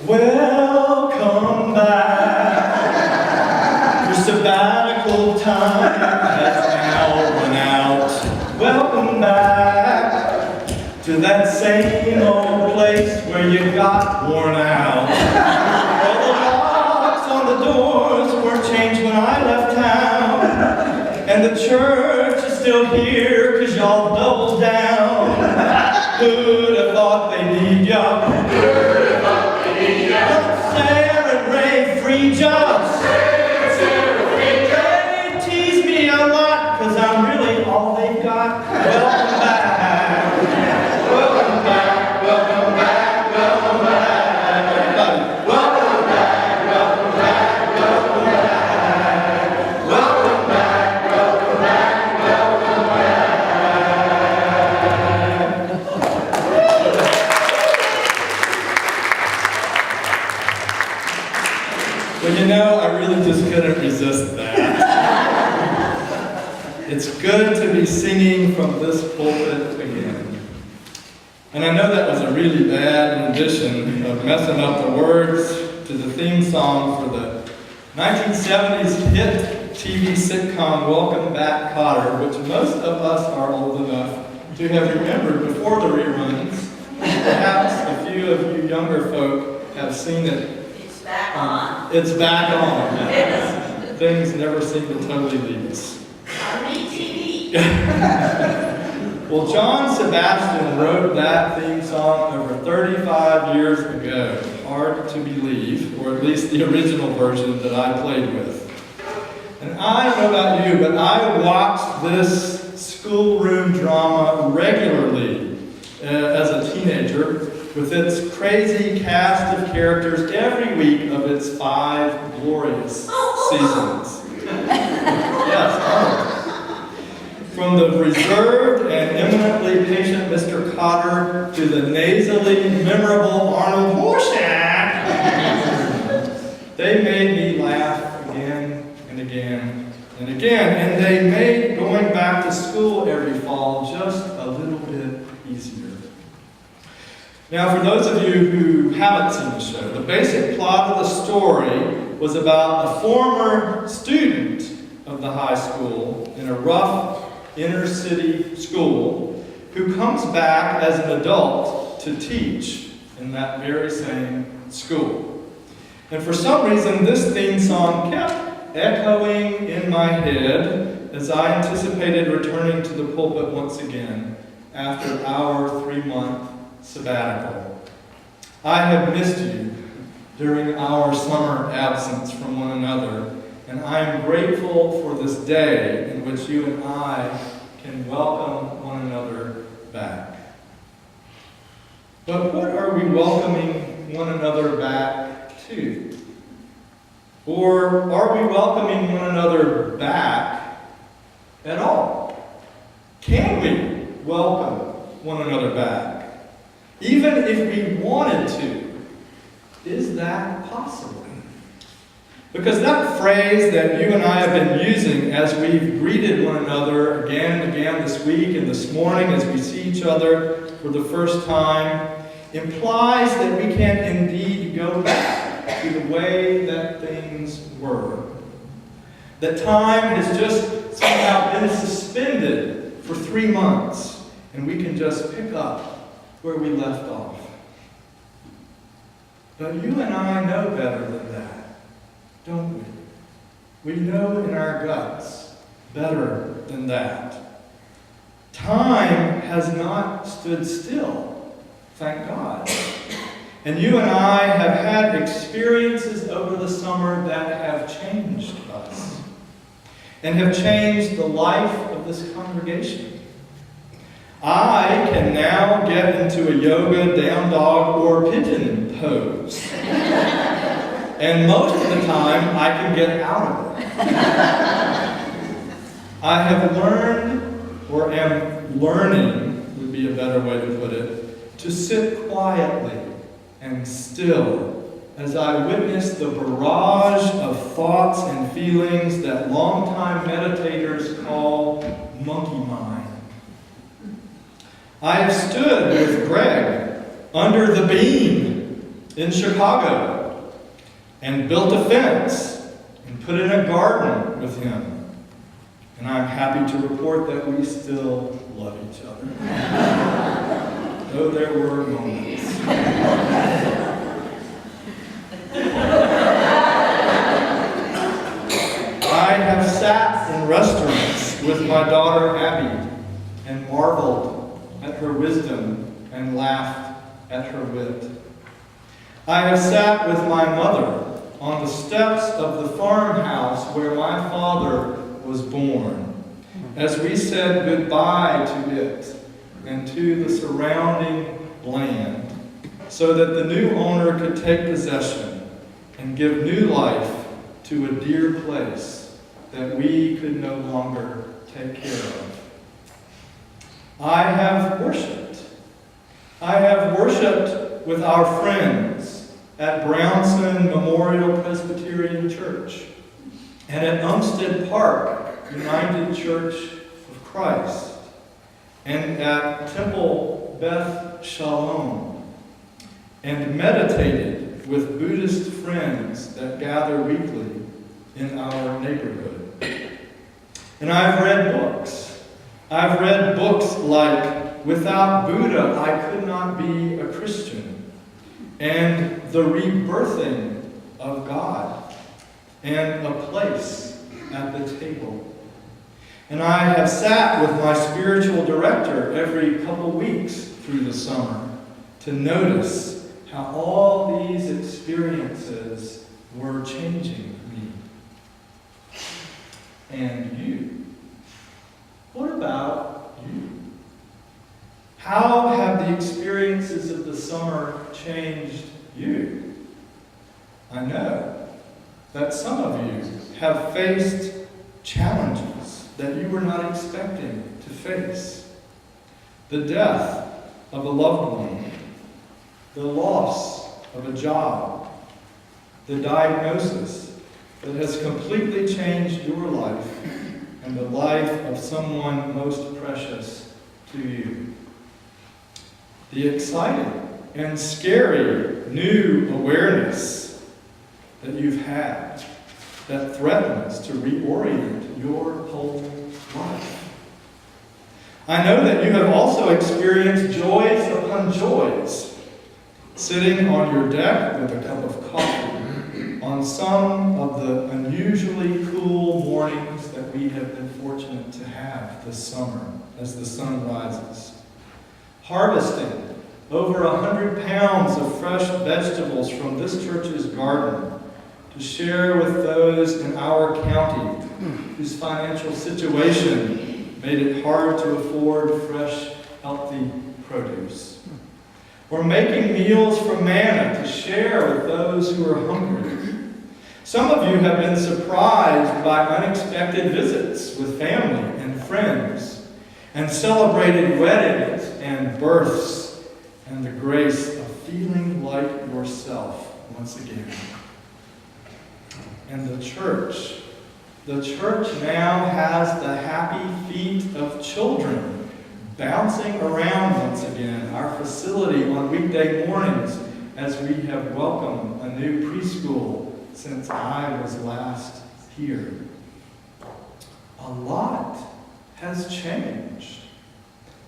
Welcome back. Your sabbatical time has now run out. Welcome back to that same old place where you got worn out. Well, the locks on the doors were changed when I left town, and the church is still here because y'all doubled down. Who'd have thought they need y'all? Sarah and Ray, free jobs. They tease me a lot because I'm really all they've got. Welcome back. Welcome back. Welcome back. Welcome back. Welcome back. Welcome back. Welcome back. Welcome back. Welcome back. Welcome back. Well, you know, I really just couldn't resist that. It's good to be singing from this pulpit again. And I know that was a really bad rendition of messing up the words to the theme song for the 1970s hit TV sitcom Welcome Back, Kotter, which most of us are old enough to have remembered before the reruns. Perhaps a few of you younger folk have seen it. It's back on. It's back on. Things never seem to totally leave us. Well, John Sebastian wrote that theme song over 35 years ago. Hard to believe, or at least the original version that I played with. And I don't know about you, but I watched this schoolroom drama regularly as a teenager, with its crazy cast of characters every week of its 5 glorious seasons. Yes, from the reserved and eminently patient Mr. Kotter to the nasally memorable Arnold Horshack, they made me laugh again and again and again, and they made going back to school every fall just a little bit easier. Now, for those of you who haven't seen the show, the basic plot of the story was about a former student of the high school in a rough inner city school who comes back as an adult to teach in that very same school. And for some reason, this theme song kept echoing in my head as I anticipated returning to the pulpit once again after our 3-month sabbatical. I have missed you during our summer absence from one another, and I am grateful for this day in which you and I can welcome one another back. But what are we welcoming one another back to? Or are we welcoming one another back at all? Can we welcome one another back? Even if we wanted to, is that possible? Because that phrase that you and I have been using as we've greeted one another again and again this week and this morning as we see each other for the first time implies that we can indeed go back to the way that things were. That time has just somehow been suspended for 3 months and we can just pick up where we left off. But you and I know better than that, don't we? We know in our guts better than that. Time has not stood still, thank God. And you and I have had experiences over the summer that have changed us and have changed the life of this congregation. I can now get into a yoga, down dog, or pigeon pose. And most of the time, I can get out of it. I have learned, or am learning, would be a better way to put it, to sit quietly and still as I witness the barrage of thoughts and feelings that longtime meditators call monkey mind. I have stood with Greg under the beam in Chicago and built a fence and put in a garden with him. And I'm happy to report that we still love each other. Though there were moments. I have sat in restaurants with my daughter Abby and marveled at her wisdom and laughed at her wit. I have sat with my mother on the steps of the farmhouse where my father was born, as we said goodbye to it and to the surrounding land, so that the new owner could take possession and give new life to a dear place that we could no longer take care of. I have worshipped. I have worshipped with our friends at Brownson Memorial Presbyterian Church and at Umstead Park United Church of Christ and at Temple Beth Shalom, and meditated with Buddhist friends that gather weekly in our neighborhood. And I've read books. I've read books like Without Buddha, I Could Not Be a Christian, and The Rebirthing of God, and A Place at the Table. And I have sat with my spiritual director every couple weeks through the summer to notice how all these experiences were changing me. And you? What about you? How have the experiences of the summer changed you? I know that some of you have faced challenges that you were not expecting to face. The death of a loved one, the loss of a job, the diagnosis that has completely changed your life and the life of someone most precious to you. The exciting and scary new awareness that you've had that threatens to reorient your whole life. I know that you have also experienced joys upon joys, sitting on your deck with a cup of coffee on some of the unusually cool mornings that we have been fortunate to have this summer as the sun rises. Harvesting over 100 pounds of fresh vegetables from this church's garden to share with those in our county whose financial situation made it hard to afford fresh, healthy produce. Or making meals from manna to share with those who are hungry. Some of you have been surprised by unexpected visits with family and friends, and celebrated weddings and births, and the grace of feeling like yourself once again. And the church now has the happy feet of children bouncing around once again our facility on weekday mornings as we have welcomed a new preschool since I was last here. A lot has changed,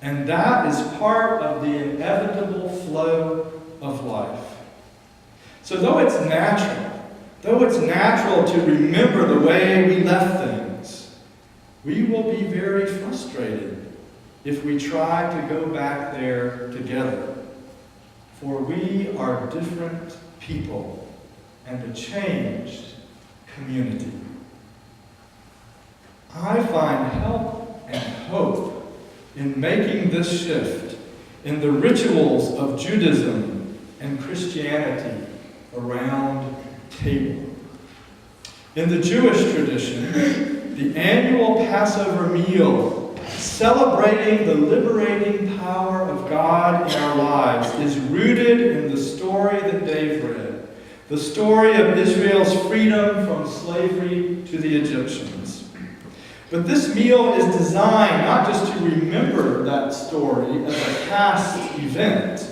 and that is part of the inevitable flow of life. So though it's natural to remember the way we left things, we will be very frustrated if we try to go back there together. For we are different people and a changed community. I find help and hope in making this shift in the rituals of Judaism and Christianity around table. In the Jewish tradition, the annual Passover meal celebrating the liberating power of God in our lives is rooted in the story that Dave read, the story of Israel's freedom from slavery to the Egyptians. But this meal is designed not just to remember that story as a past event,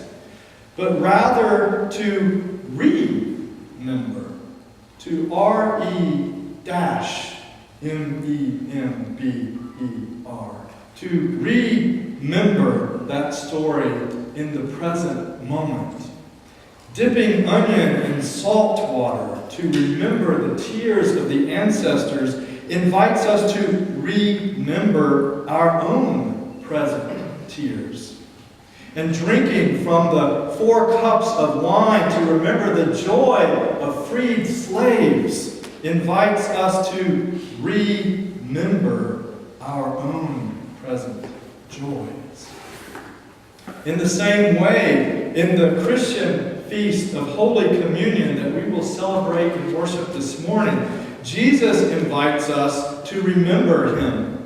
but rather to remember, to R-E-M-E-M-B-E-R, to remember that story in the present moment. Dipping onion in salt water to remember the tears of the ancestors invites us to remember our own present tears. And drinking from the 4 cups of wine to remember the joy of freed slaves invites us to remember our own present joys. In the same way, in the Christian feast of Holy Communion that we will celebrate and worship this morning, Jesus invites us to remember him.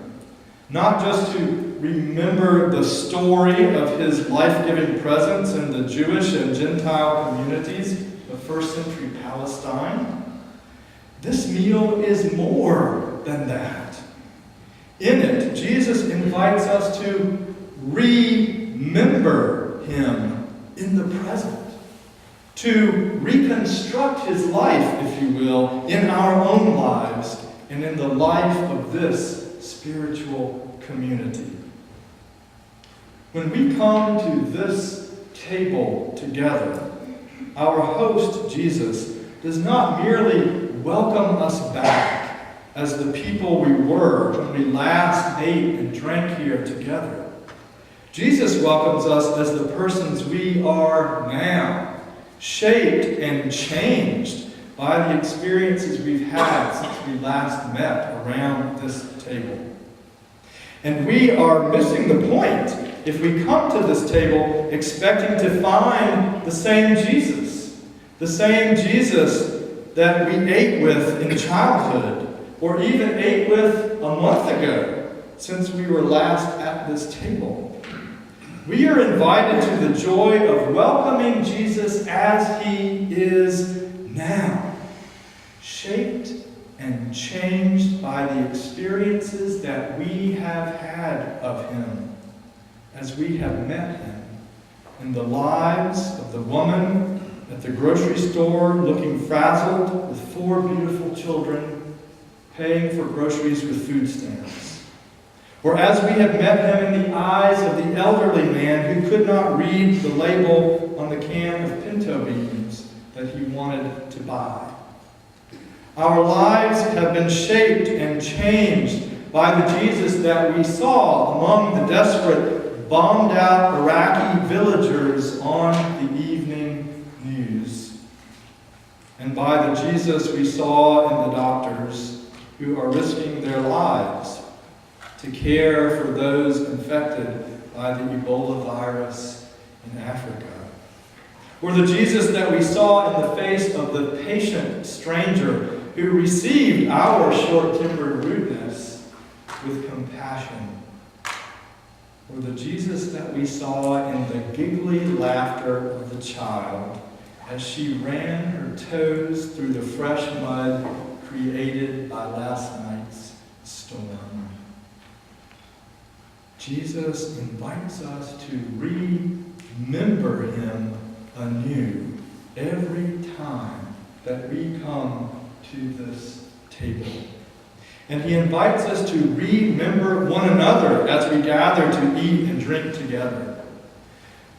Not just to remember the story of his life-giving presence in the Jewish and Gentile communities of first century Palestine. This meal is more than that. In it, Jesus invites us to remember him in the present. To reconstruct his life, if you will, in our own lives and in the life of this spiritual community. When we come to this table together, our host, Jesus, does not merely welcome us back as the people we were when we last ate and drank here together. Jesus welcomes us as the persons we are now, shaped and changed by the experiences we've had since we last met around this table. And we are missing the point if we come to this table expecting to find the same Jesus that we ate with in childhood, or even ate with a month ago since we were last at this table. We are invited to the joy of welcoming Jesus as he is now, shaped and changed by the experiences that we have had of him as we have met him in the lives of the woman at the grocery store looking frazzled with 4 beautiful children paying for groceries with food stamps. Or as we have met him in the eyes of the elderly man who could not read the label on the can of pinto beans that he wanted to buy. Our lives have been shaped and changed by the Jesus that we saw among the desperate, bombed-out Iraqi villagers on the evening news, and by the Jesus we saw in the doctors who are risking their lives to care for those infected by the Ebola virus in Africa. Or the Jesus that we saw in the face of the patient stranger who received our short-tempered rudeness with compassion. Or the Jesus that we saw in the giggly laughter of the child as she ran her toes through the fresh mud created by last night's storm. Jesus invites us to remember him anew every time that we come to this table. And he invites us to remember one another as we gather to eat and drink together.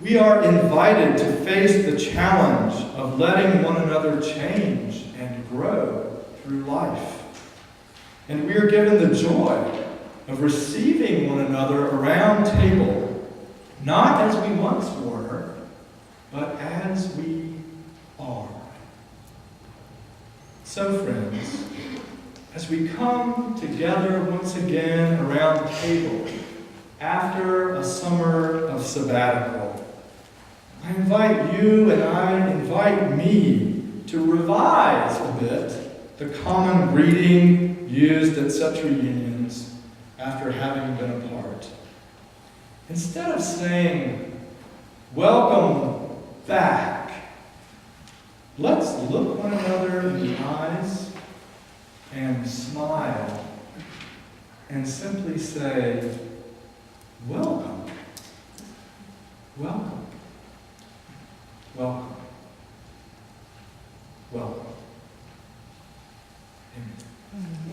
We are invited to face the challenge of letting one another change and grow through life. And we are given the joy of receiving one another around table, not as we once were, but as we are. So, friends, as we come together once again around the table after a summer of sabbatical, I invite you and I invite me to revise a bit the common greeting used at such reunions after having been apart. Instead of saying, "Welcome back," let's look one another in the eyes and smile and simply say, "Welcome. Welcome." welcome. Welcome. Amen.